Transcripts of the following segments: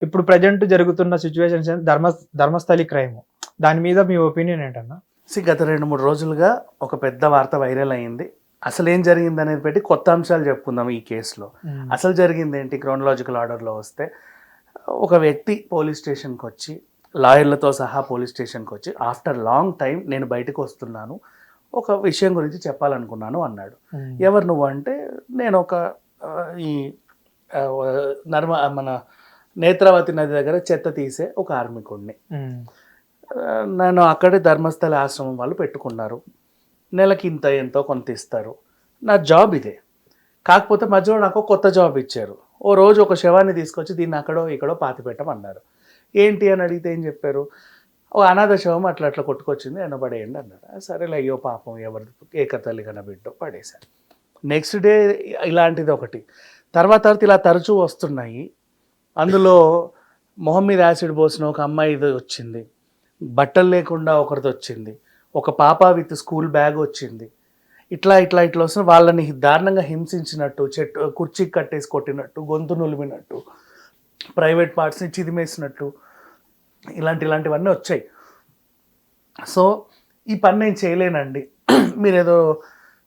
ఇప్పుడు ప్రెజెంట్ జరుగుతున్న situations Dharmasthali crime. దాని మీద మీ ఒపీనియన్ ఏంటన్నా? గత 2-3 రోజులుగా ఒక పెద్ద వార్త వైరల్ అయింది. అసలేం జరిగిందనేది పెట్టి కొత్త అంశాలు చెప్పుకుందాం ఈ కేసులో. అసలు జరిగిందేంటి క్రోనలాజికల్ ఆర్డర్‌లో వస్తే, ఒక వ్యక్తి పోలీస్ స్టేషన్‌కొచ్చి, లాయర్‌లతో సహా పోలీస్ స్టేషన్‌కొచ్చి, ఆఫ్టర్ లాంగ్ టైమ్ నేను బయటకొస్తున్నాను. ఒక విషయం గురించి చెప్పాలనుకున్నాను అన్నాడు. ఎవరు నువ్వు అంటే, నేను ఒక ఈ మన నేత్రావతి నది దగ్గర చెత్త తీసే ఒక కార్మికుడిని. నేను అక్కడే ధర్మస్థల ఆశ్రమం వాళ్ళు పెట్టుకున్నారు. నెలకి ఇంత ఎంతో కొంత ఇస్తారు. నా జాబ్ ఇదే. కాకపోతే మధ్యలో నాకు కొత్త జాబ్ ఇచ్చారు. ఓ రోజు ఒక శవాన్ని తీసుకొచ్చి దీన్ని అక్కడో ఇక్కడో పాతిపెట్టమన్నారు. ఏంటి అని అడిగితే ఏం చెప్పారు, ఓ అనాథ శవం అట్లా అట్లా కొట్టుకొచ్చింది ఎనబడేయండి అన్నాడు. సరేలే అయ్యో పాపం ఎవరిది ఏకతల్లి కన బిడ్డో పడేశారు. నెక్స్ట్ డే ఇలాంటిది ఒకటి. తర్వాత ఇలా తరచూ వస్తున్నాయి. అందులో మొహం మీద యాసిడ్ పోసిన ఒక అమ్మాయిది వచ్చింది, బట్టలు లేకుండా ఒకరిది వచ్చింది, ఒక పాప విత్ స్కూల్ బ్యాగ్ వచ్చింది. ఇట్లా వస్తున్న వాళ్ళని దారుణంగా హింసించినట్టు, కుర్చీకి కట్టేసి కొట్టినట్టు, గొంతు నులిమినట్టు, ప్రైవేట్ పార్ట్స్ని చిదిమేసినట్టు, ఇలాంటివన్నీ వచ్చాయి. సో ఈ పని నేను చేయలేనండి, మీరేదో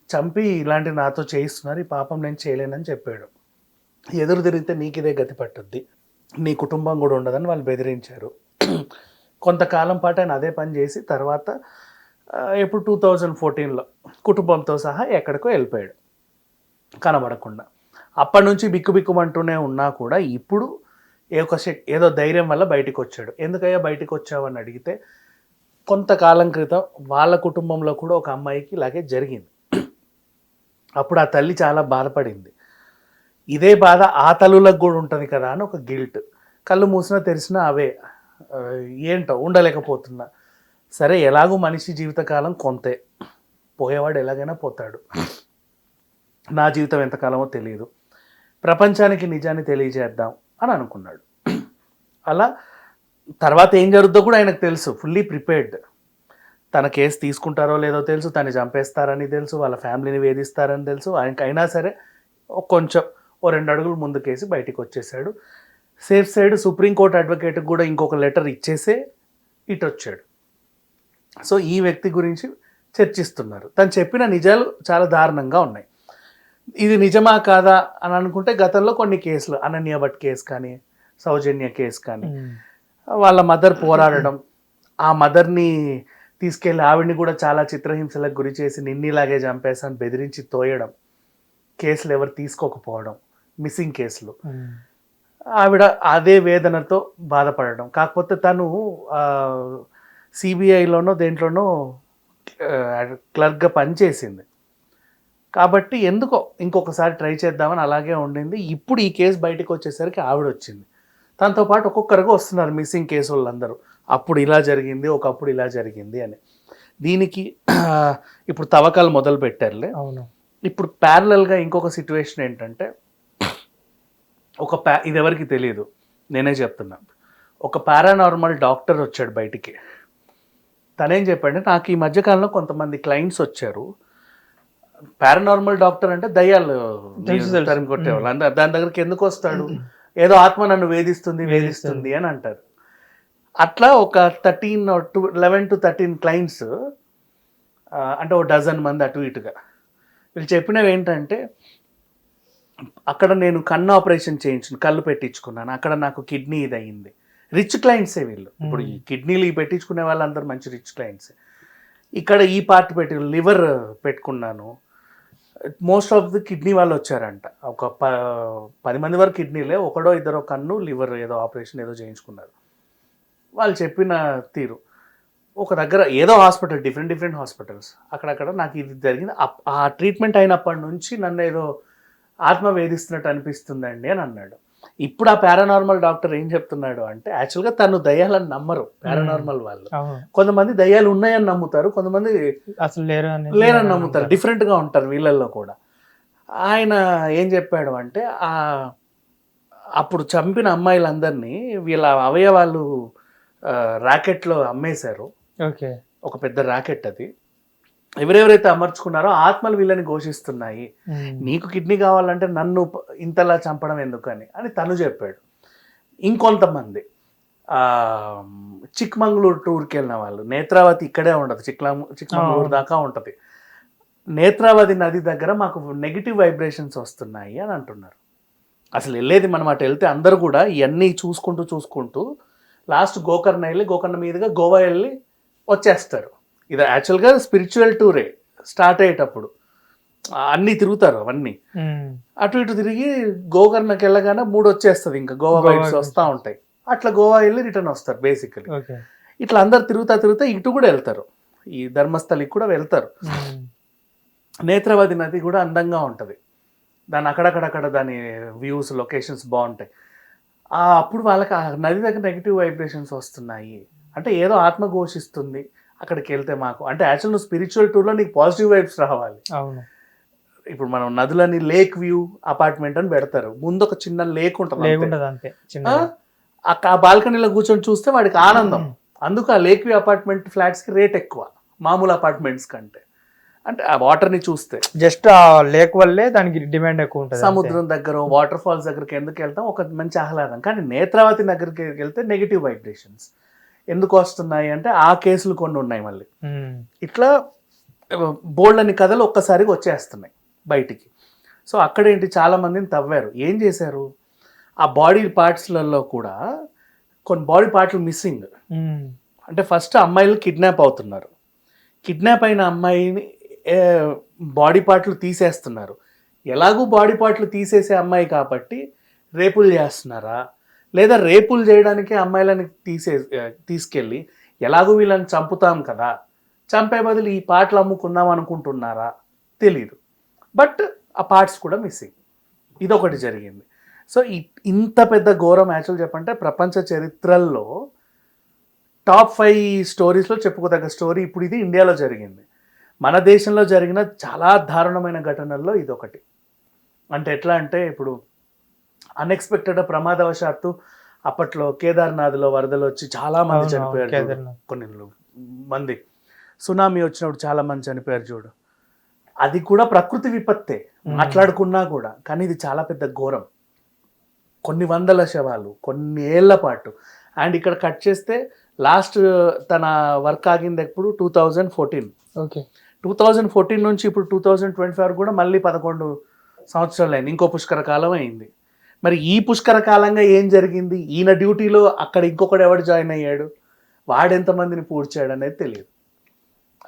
చంపి ఇలాంటి నాతో చేయిస్తున్నారు, ఈ పాపం నేను చేయలేనని చెప్పాడు. ఎదురు తిరిగితే నీకు ఇదే గతి పట్టుద్ది, నీ కుటుంబం కూడా ఉండదని వాళ్ళు బెదిరించారు. కొంతకాలం పాటు ఆయన అదే పని చేసి తర్వాత ఎప్పుడు 2014లో కుటుంబంతో సహా ఎక్కడికో వెళ్ళిపోయాడు కనబడకుండా. అప్పటి నుంచి బిక్కుబిక్కుమంటూనే ఉన్నా కూడా ఇప్పుడు ఏదో ధైర్యం వల్ల బయటికి వచ్చాడు. ఎందుకయ్యా బయటికి వచ్చావు అని అడిగితే, కొంతకాలం క్రితం వాళ్ళ కుటుంబంలో కూడా ఒక అమ్మాయికి ఇలాగే జరిగింది. అప్పుడు ఆ తల్లి చాలా బాధపడింది. ఇదే బాధ ఆ తల్లులకు కూడా ఉంటుంది కదా అని ఒక గిల్ట్. కళ్ళు మూసినా తెరిచినా అవే, ఏంటో ఉండలేకపోతున్నా. సరే ఎలాగో మనిషి జీవితకాలం కొంతే, పోయేవాడు ఎలాగైనా పోతాడు, నా జీవితం ఎంతకాలమో తెలియదు, ప్రపంచానికి నిజాన్ని తెలియజేద్దాం అని అనుకున్నాడు. అలా తర్వాత ఏం జరుగుద్దో కూడా ఆయనకు తెలుసు, ఫుల్లీ ప్రిపేర్డ్. తన కేసు తీసుకుంటారో లేదో తెలుసు, తను చంపేస్తారని తెలుసు, వాళ్ళ ఫ్యామిలీని వేధిస్తారని తెలుసు. ఆయనకైనా సరే కొంచెం 2 అడుగులు ముందుకేసి బయటికి వచ్చేసాడు. సేఫ్ సైడ్ సుప్రీంకోర్టు అడ్వకేట్కి కూడా ఇంకొక లెటర్ ఇచ్చేసే ఇటు వచ్చాడు. సో ఈ వ్యక్తి గురించి చర్చిస్తున్నారు. తను చెప్పిన నిజాలు చాలా దారుణంగా ఉన్నాయి. ఇది నిజమా కాదా అని అనుకుంటే గతంలో కొన్ని కేసులు, అనన్య భట్ కేసు కానీ, సౌజన్య కేసు కానీ, వాళ్ళ మదర్ పోరాడడం, ఆ మదర్ని తీసుకెళ్ళి ఆవిడ్ని కూడా చాలా చిత్రహింసలకు గురి చేసి నిన్నీలాగే చంపేసాను బెదిరించి తోయడం, కేసులు ఎవరు తీసుకోకపోవడం, మిస్సింగ్ కేసులు, ఆవిడ అదే వేదనతో బాధపడడం. కాకపోతే తను సిబిఐలోనో దేంట్లోనో క్లర్క్గా పనిచేసింది కాబట్టి ఎందుకో ఇంకొకసారి ట్రై చేద్దామని అలాగే ఉండింది. ఇప్పుడు ఈ కేసు బయటకు వచ్చేసరికి ఆవిడ వచ్చింది. తనతో పాటు ఒక్కొక్కరుగా వస్తున్నారు మిస్సింగ్ కేసు వాళ్ళందరూ. అప్పుడు ఇలా జరిగింది, ఒకప్పుడు ఇలా జరిగింది అని. దీనికి ఇప్పుడు తవ్వకాలు మొదలు పెట్టారులే. అవును. ఇప్పుడు ప్యారలల్గా ఇంకొక సిచ్యువేషన్ ఏంటంటే, ఇది ఎవరికి తెలియదు, నేనే చెప్తున్నా. ఒక పారానార్మల్ డాక్టర్ వచ్చాడు బయటికి. తనేం చెప్పాడంటే, నాకు ఈ మధ్యకాలంలో కొంతమంది క్లయింట్స్ వచ్చారు, పారానార్మల్ డాక్టర్ అంటే దయ్యాలు తరిమి కొట్టేవాళ్ళు, దాని దగ్గరికి ఎందుకు వస్తాడు, ఏదో ఆత్మ నన్ను వేధిస్తుంది అని అంటారు. అట్లా ఒక 11 to 13 క్లయింట్స్, అంటే 12 మంది అటు ఇటుగా. వీళ్ళు చెప్పినవి ఏంటంటే, అక్కడ నేను కన్ను ఆపరేషన్ చేయించుకుని కళ్ళు పెట్టించుకున్నాను, అక్కడ నాకు కిడ్నీ ఇది అయ్యింది. రిచ్ క్లయింట్సే వీళ్ళు. ఇప్పుడు ఈ కిడ్నీలు పెట్టుకునే వాళ్ళందరూ మంచి రిచ్ క్లయింట్సే. ఇక్కడ ఈ పార్ట్ లివర్ పెట్టుకున్నాను. మోస్ట్ ఆఫ్ ది కిడ్నీ వాళ్ళు వచ్చారంట. ఒక 10 మంది వరకు కిడ్నీలే, ఒకడో ఇద్దరో కన్ను, లివర్ ఏదో ఆపరేషన్ ఏదో చేయించుకున్నారు. వాళ్ళు చెప్పిన తీరు, ఒక దగ్గర ఏదో హాస్పిటల్, డిఫరెంట్ హాస్పిటల్స్, అక్కడక్కడ నాకు ఇది జరిగింది, ఆ ట్రీట్మెంట్ అయినప్పటి నుంచి నన్ను ఏదో ఆత్మ వేధిస్తున్నట్టు అనిపిస్తుందండి అని అన్నాడు. ఇప్పుడు ఆ పారానార్మల్ డాక్టర్ ఏం చెప్తున్నాడు అంటే, యాక్చువల్గా తను దయ్యాలని నమ్మరు పారానార్మల్ వాళ్ళు. కొంతమంది దయ్యాలు ఉన్నాయని నమ్ముతారు, కొంతమంది అసలు లేరని నమ్ముతారు. డిఫరెంట్గా ఉంటారు వీళ్ళల్లో కూడా. ఆయన ఏం చెప్పాడు అంటే, అప్పుడు చంపిన అమ్మాయిలందరినీ వీళ్ళ అవయవాలు ర్యాకెట్లో అమ్మేశారు. ఓకే. ఒక పెద్ద ర్యాకెట్ అది. ఎవరెవరైతే అమర్చుకున్నారో ఆత్మలు వీళ్ళని ఘోషిస్తున్నాయి, నీకు కిడ్నీ కావాలంటే నన్ను ఇంతలా చంపడం ఎందుకని అని తను చెప్పాడు. ఇంకొంతమంది ఆ, చిక్మంగళూరు టూర్కి వెళ్ళిన వాళ్ళు, నేత్రావతి ఇక్కడే ఉండదు, చిక్మంగళూరు దాకా ఉంటుంది. నేత్రావతి నది దగ్గర మాకు నెగిటివ్ వైబ్రేషన్స్ వస్తున్నాయి అని అంటున్నారు. అసలు వెళ్ళేది మనం అటు వెళ్తే అందరూ కూడా ఇవన్నీ చూసుకుంటూ లాస్ట్ గోకర్ణ వెళ్ళి గోకర్ణ మీదుగా గోవా వెళ్ళి వచ్చేస్తారు. ఇది యాక్చువల్గా స్పిరిచువల్ టూరే. స్టార్ట్ అయ్యేటప్పుడు అన్నీ తిరుగుతారు, అవన్నీ అటు ఇటు తిరిగి గోకర్ణకి వెళ్ళగానే 3 వచ్చేస్తుంది, ఇంకా గోవా వైబ్స్ వస్తూ ఉంటాయి. అట్లా గోవా వెళ్ళి రిటర్న్ వస్తారు బేసికలీ. ఇట్లా అందరు తిరుగుతా ఇటు కూడా వెళ్తారు, ఈ ధర్మస్థలికి కూడా వెళ్తారు. నేత్రావతి నది కూడా అందంగా ఉంటుంది, దాని అక్కడక్కడ దాని వ్యూస్ లొకేషన్స్ బాగుంటాయి. అప్పుడు వాళ్ళకి ఆ నది దగ్గర నెగిటివ్ వైబ్రేషన్స్ వస్తున్నాయి అంటే ఏదో ఆత్మ ఘోషిస్తుంది అక్కడికి వెళ్తే మాకు. అంటే యాక్చువల్ నువ్వు స్పిరిచువల్ టూర్లో నీకు పాజిటివ్ వైబ్స్ రావాలి. అవును. ఇప్పుడు మనం నదులని లేక్ వ్యూ అపార్ట్మెంట్ అని పెడతారు, ముందు ఒక చిన్న లేక్ ఉంటుంది అంతే, ఆ బాల్కనీలో కూర్చొని చూస్తే వాడికి ఆనందం. అందుకు ఆ లేక్ వ్యూ అపార్ట్మెంట్ ఫ్లాట్స్కి రేట్ ఎక్కువ మామూలు అపార్ట్మెంట్స్ కంటే. అంటే ఆ వాటర్ని చూస్తే జస్ట్ ఆ లేక్ వల్లే దానికి డిమాండ్ ఎక్కువ ఉంటుంది. సముద్రం దగ్గర వాటర్ ఫాల్స్ దగ్గరికి ఎందుకు వెళ్తాం, ఒక మంచి ఆహ్లాదం. కానీ నేత్రావతి దగ్గరికి వెళ్తే నెగిటివ్ వైబ్రేషన్స్ ఎందుకు వస్తున్నాయి అంటే ఆ కేసులు కొన్ని ఉన్నాయి మళ్ళీ. ఇట్లా బోల్డ్ అని కథలు ఒక్కసారిగా వచ్చేస్తున్నాయి బయటికి. సో అక్కడేంటి చాలా మందిని తవ్వారు, ఏం చేశారు, ఆ బాడీ పార్ట్స్లలో కూడా కొన్ని బాడీ పార్ట్లు మిస్సింగ్. అంటే ఫస్ట్ అమ్మాయిలు కిడ్నాప్ అవుతున్నారు, కిడ్నాప్ అయిన అమ్మాయిని బాడీ పార్ట్లు తీసేస్తున్నారు. ఎలాగూ బాడీ పార్ట్లు తీసేసే అమ్మాయి కాబట్టి రేపులు చేస్తున్నారా, లేదా రేపులు చేయడానికి అమ్మాయిలని తీసుకెళ్ళి ఎలాగూ వీళ్ళని చంపుతాం కదా, చంపే బదులు ఈ పార్ట్లు అమ్ముకుందాం అనుకుంటున్నారా తెలీదు. బట్ ఆ పార్ట్స్ కూడా మిస్సింగ్, ఇదొకటి జరిగింది. సో ఇంత పెద్ద ఘోరం యాక్చువల్ చెప్పంటే ప్రపంచ చరిత్రల్లో టాప్ 5 స్టోరీస్లో చెప్పుకోదగ్గ స్టోరీ ఇప్పుడు ఇది ఇండియాలో జరిగింది. మన దేశంలో జరిగిన చాలా దారుణమైన ఘటనల్లో ఇదొకటి. అంటే ఎట్లా అంటే ఇప్పుడు అన్ఎక్స్పెక్టెడ్ ప్రమాదవశాత్తు అప్పట్లో కేదార్నాథ్లో వరదలు వచ్చి చాలా మంది చనిపోయారు, కొన్ని మంది సునామీ వచ్చినప్పుడు చాలా మంది చనిపోయారు చూడు. అది కూడా ప్రకృతి విపత్తే మాట్లాడుకున్నా కూడా, కానీ ఇది చాలా పెద్ద ఘోరం. కొన్ని వందల శవాలు కొన్ని ఏళ్ల పాటు. అండ్ ఇక్కడ కట్ చేస్తే లాస్ట్ తన వర్క్ ఆగింది ఎప్పుడు 2014. 2014 నుంచి ఇప్పుడు 2024 కూడా మళ్ళీ 11 సంవత్సరాలు అయింది, ఇంకో పుష్కర కాలం అయింది. మరి ఈ పుష్కర కాలంగా ఏం జరిగింది, ఈయన డ్యూటీలో అక్కడ ఇంకొకడు ఎవడు జాయిన్ అయ్యాడు, వాడెంతమందిని పూడ్చాడు అనేది తెలియదు.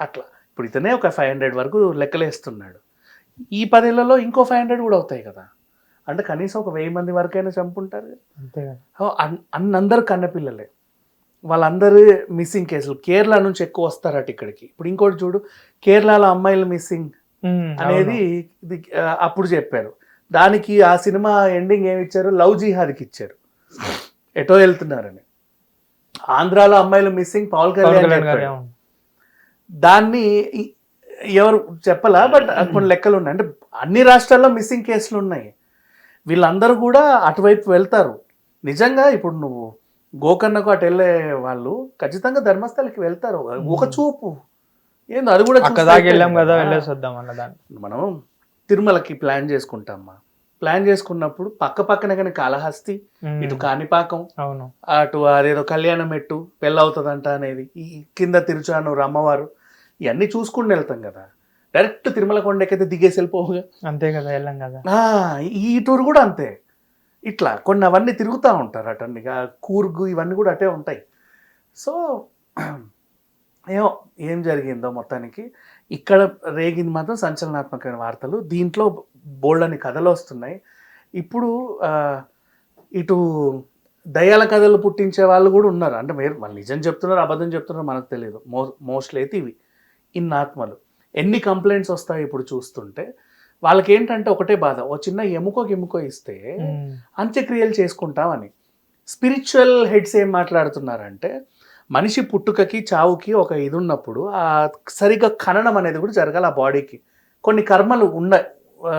అట్లా ఇప్పుడు ఇతనే ఒక 500 వరకు లెక్కలేస్తున్నాడు, ఈ 10 ఏళ్లలో ఇంకో 500 కూడా అవుతాయి కదా. అంటే కనీసం ఒక 1000 మంది వరకైనా చంపుంటారు. అందరు కన్నపిల్లలే, వాళ్ళందరూ మిస్సింగ్ కేసులు. కేరళ నుంచి ఎక్కువ వస్తారట ఇక్కడికి. ఇప్పుడు ఇంకోటి చూడు, కేరళలో అమ్మాయిలు మిస్సింగ్ అనేది ఇది అప్పుడు చెప్పారు. దానికి ఆ సినిమా ఎండింగ్ ఏమి ఇచ్చారు, లవ్ జిహాద్కి ఇచ్చారు, ఎటో వెళ్తున్నారని. ఆంధ్రాలో అమ్మాయిలు మిస్సింగ్ పవన్ కళ్యాణ్ దాన్ని ఎవరు చెప్పలా, బట్ కొన్ని లెక్కలు ఉన్నాయి. అంటే అన్ని రాష్ట్రాల్లో మిస్సింగ్ కేసులు ఉన్నాయి. వీళ్ళందరూ కూడా అటువైపు వెళ్తారు. నిజంగా ఇప్పుడు నువ్వు గోకర్ణకు అటు వెళ్ళే వాళ్ళు ఖచ్చితంగా ధర్మస్థలకి వెళ్తారు, ఒక చూపు ఏందో అది కూడా వెళ్ళాం కదా, వెళ్ళేసి వద్దాం అన్న దాన్ని. మనం తిరుమలకి ప్లాన్ చేసుకుంటామా, ప్లాన్ చేసుకున్నప్పుడు పక్కనే కానీ కాళహస్తి, ఇటు కాణిపాకం, అటు అదేదో కళ్యాణం ఎట్టు పెళ్ళవుతుందంట అనేది, ఈ కింద తిరుచానూరు అమ్మవారు, ఇవన్నీ చూసుకుని వెళ్తాం కదా. డైరెక్ట్ తిరుమల కొండకైతే దిగేసి వెళ్ళిపోవుగా, అంతే కదా, వెళ్ళాం కదా. ఈ టూర్ కూడా అంతే. ఇట్లా కొన్ని అవన్నీ తిరుగుతూ ఉంటారు అటన్ని, కూర్గు ఇవన్నీ కూడా అటే ఉంటాయి. సో ఏం జరిగిందో మొత్తానికి ఇక్కడ రేగింది మాత్రం సంచలనాత్మకమైన వార్తలు. దీంట్లో బోల్డ్ అని కథలు వస్తున్నాయి. ఇప్పుడు ఇటు దయ్యాల కథలు పుట్టించే వాళ్ళు కూడా ఉన్నారు. అంటే వాళ్ళు నిజం చెప్తున్నారు అబద్ధం చెప్తున్నారు మనకు తెలియదు. మోస్ట్లీ అయితే ఇవి ఇన్ని ఆత్మలు. ఎన్ని కంప్లైంట్స్ వస్తాయి ఇప్పుడు చూస్తుంటే. వాళ్ళకి ఏంటంటే ఒకటే బాధ, ఓ చిన్న ఎముకో ఇస్తే అంత్యక్రియలు చేసుకుంటామని. స్పిరిచువల్ హెడ్స్ ఏం మాట్లాడుతున్నారంటే మనిషి పుట్టుకకి చావుకి ఒక ఇది ఉన్నప్పుడు ఆ సరిగ్గా ఖననం అనేది కూడా జరగాలి. ఆ బాడీకి కొన్ని కర్మలు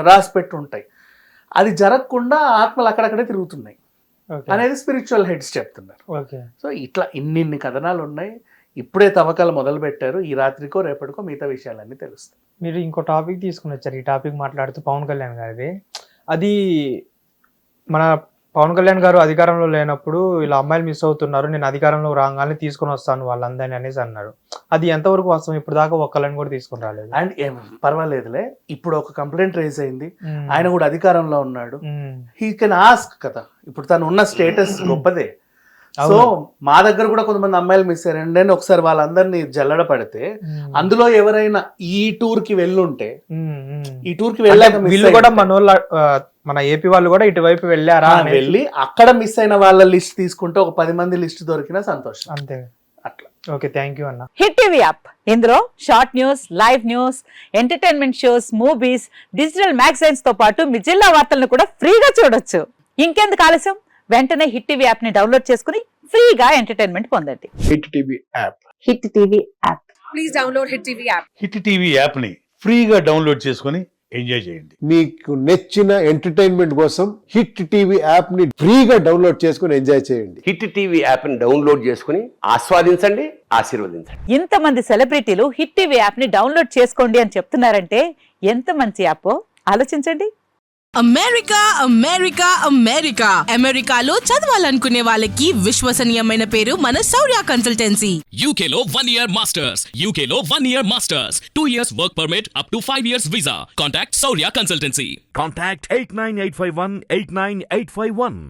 రాసి పెట్టి ఉంటాయి, అది జరగకుండా ఆత్మలు అక్కడక్కడే తిరుగుతున్నాయి అనేది స్పిరిచువల్ హెడ్స్ చెప్తున్నారు. సో ఇట్లా ఇన్ని కథనాలు ఉన్నాయి. ఇప్పుడే తవ్వకాలు మొదలు పెట్టారు. ఈ రాత్రికో రేపటికో మిగతా విషయాలన్నీ తెలుస్తాయి. మీరు ఇంకో టాపిక్ తీసుకుని వచ్చారు. ఈ టాపిక్ మాట్లాడుతూ పవన్ కళ్యాణ్ గారిది, అది మన పవన్ కళ్యాణ్ గారు అధికారంలో లేనప్పుడు ఇలా అమ్మాయిలు మిస్ అవుతున్నారు, నేను అధికారంలో రాగానే తీసుకొని వస్తాను వాళ్ళందరినీ అనేసి అన్నారు. అది ఎంతవరకు వాస్తవం? ఇప్పుడు దాకా ఒక్కళ్ళని కూడా తీసుకొని రాలేదు. అండ్ పర్వాలేదులే, ఇప్పుడు ఒక కంప్లైంట్ రేజ్ అయింది, ఆయన కూడా అధికారంలో ఉన్నాడు, హీ కెన్ ఆస్క్ కదా. ఇప్పుడు తను ఉన్న స్టేటస్ గొప్పదే. సో మా దగ్గర కూడా కొంతమంది అమ్మాయిలు మిస్ అయ్యారండి అని ఒకసారి వాళ్ళందరినీ జల్లడ పడితే అందులో ఎవరైనా ఈ టూర్ కి వెళ్ళుంటే, ఈ టూర్ కి వెళ్ళాక వీళ్ళు కూడా మన ఏపీ వాళ్ళు కూడా ఇటువైపు వెళ్ళారా వెళ్ళి అక్కడ మిస్ అయిన వాళ్ళ లిస్ట్ తీసుకుంటే ఒక 10 మంది లిస్ట్ దొరికినా సంతోషం. అంతే అట్లా. ఓకే, థ్యాంక్ యూ అన్న. హిట్ టీవీ యాప్, ఇందులో short news, live news, entertainment shows, movies, digital magazines తో పాటు మీ జిల్లా వార్తలను కూడా ఫ్రీగా చూడొచ్చు. ఇంకెందుకు ఆలస్యం, వెంటనే హిట్ టీవీ యాప్ ని డౌన్లోడ్ చేసుకుని ఫ్రీగా ఎంటర్టైన్మెంట్ పొందండి. Hit TV app. Hit TV app. Please download hit TV app. Hit TV యాప్ని ఫ్రీగా డౌన్లోడ్ చేసుకొని ఎంజాయ్ చేయండి. మీకు నచ్చిన ఎంటర్టైన్మెంట్ కోసం హిట్ టీవీ యాప్ ని ఫ్రీగా డౌన్లోడ్ చేసుకుని ఎంజాయ్ చేయండి. హిట్ టీవీ యాప్ని డౌన్లోడ్ చేసుకుని ఆస్వాదించండి, ఆశీర్వదించండి. ఇంతమంది సెలబ్రిటీలు హిట్ టీవీ యాప్ ని డౌన్లోడ్ చేసుకోండి అని చెప్తున్నారంటే ఎంత మంచి యాప్ ఆలోచించండి. అమెరికా అమెరికా అమెరికా అమెరికాలో చదవాలనుకునే వాళ్ళకి విశ్వసనీయమైన పేరు మన శౌర్య కన్సల్టెన్సీ. UK లో 1 year masters, UK లో 1 year masters, 2 years work permit up to 5 years visa. Contact Saurya Consultancy. Contact 89851 89851.